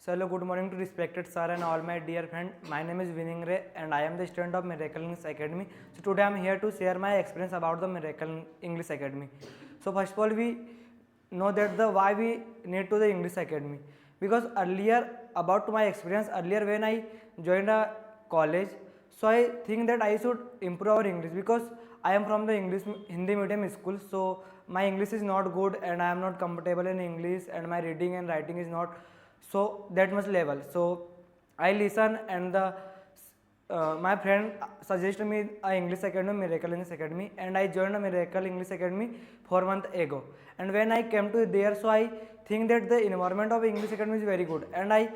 So hello, good morning to respected sir and all my dear friend. My name is Winning Ray and I am the student of Miracle English Academy. So today I am here to share my experience about the Miracle English Academy. So first of all, we know that the why we need to the English Academy, because earlier about my experience earlier when I joined a college, so I think that I should improve our English because I am from the English Hindi medium school. So my English is not good and I am not comfortable in English and my reading and writing is not so that much level. So I listen and the my friend suggested me a English Academy, Miracle English Academy, and I joined a Miracle English Academy 4 months ago. And when I came to there, so I think that the environment of English Academy is very good, and I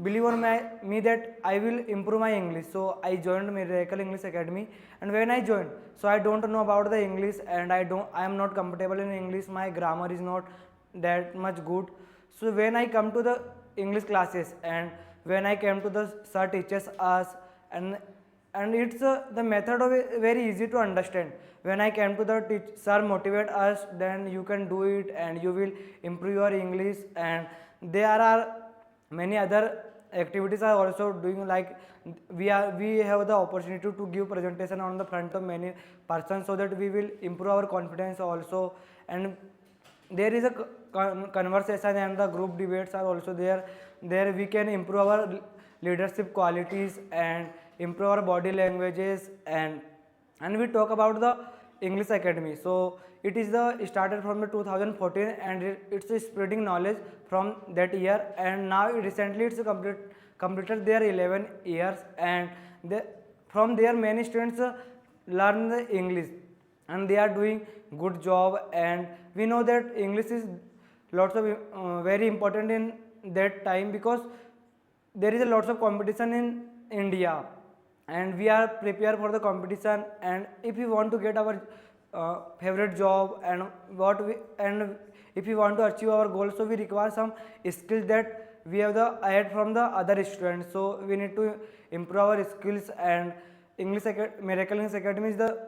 believe on me that I will improve my English. So I joined Miracle English Academy, and when I joined, so I don't know about the English, and I am not comfortable in English. My grammar is not that much good. So when I come to the English classes and when I came to the sir teaches us, and it's the method of it very easy to understand. When I came to the sir motivate us, then you can do it and you will improve your English. And there are many other activities are also doing, like we have the opportunity to give presentation on the front of many persons, so that we will improve our confidence also. And there is a conversation and the group debates are also there we can improve our leadership qualities and improve our body languages. And we talk about the English Academy. So it is the started from the 2014 and it's spreading knowledge from that year, and now recently it's completed their 11 years, and from there many students learn the English and they are doing good job. And we know that English is lots of very important in that time, because there is a lots of competition in India and we are prepared for the competition. And if we want to get our favorite job and if we want to achieve our goals, so we require some skills that we have the ahead from the other students. So we need to improve our skills, and Miracle English Academy is the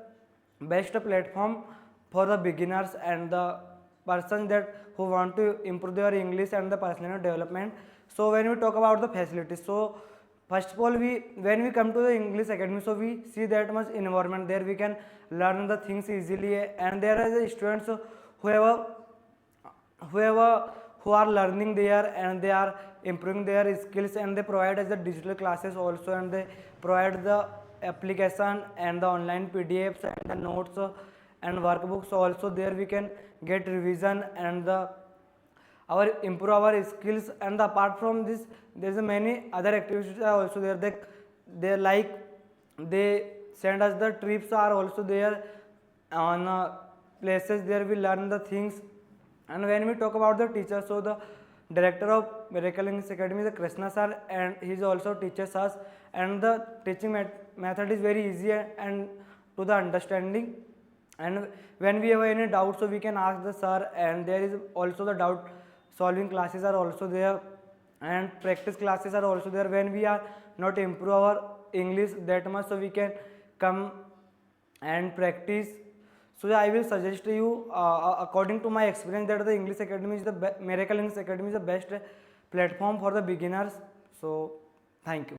best platform for the beginners and the persons that who want to improve their English and the personal development. So when we talk about the facilities, so first of all, when we come to the English Academy, so we see that much environment there, we can learn the things easily, and there are the students who are learning there and they are improving their skills, and they provide us the digital classes also, and they provide the application and the online PDFs and the notes and workbooks also. There we can get revision and our improve our skills. And apart from this, there is many other activities are also there. They send us the trips are also there on places there we learn the things. And when we talk about the teachers, so the director of Miracle English Academy is Krishna sir, and he is also teaches us, and the teaching method is very easy and to the understanding. And when we have any doubt, so we can ask the sir, and there is also the doubt solving classes are also there, and practice classes are also there. When we are not improve our English that much, so we can come and practice. So I will suggest you according to my experience that the English Academy is the Miracle English Academy is the best platform for the beginners. So thank you.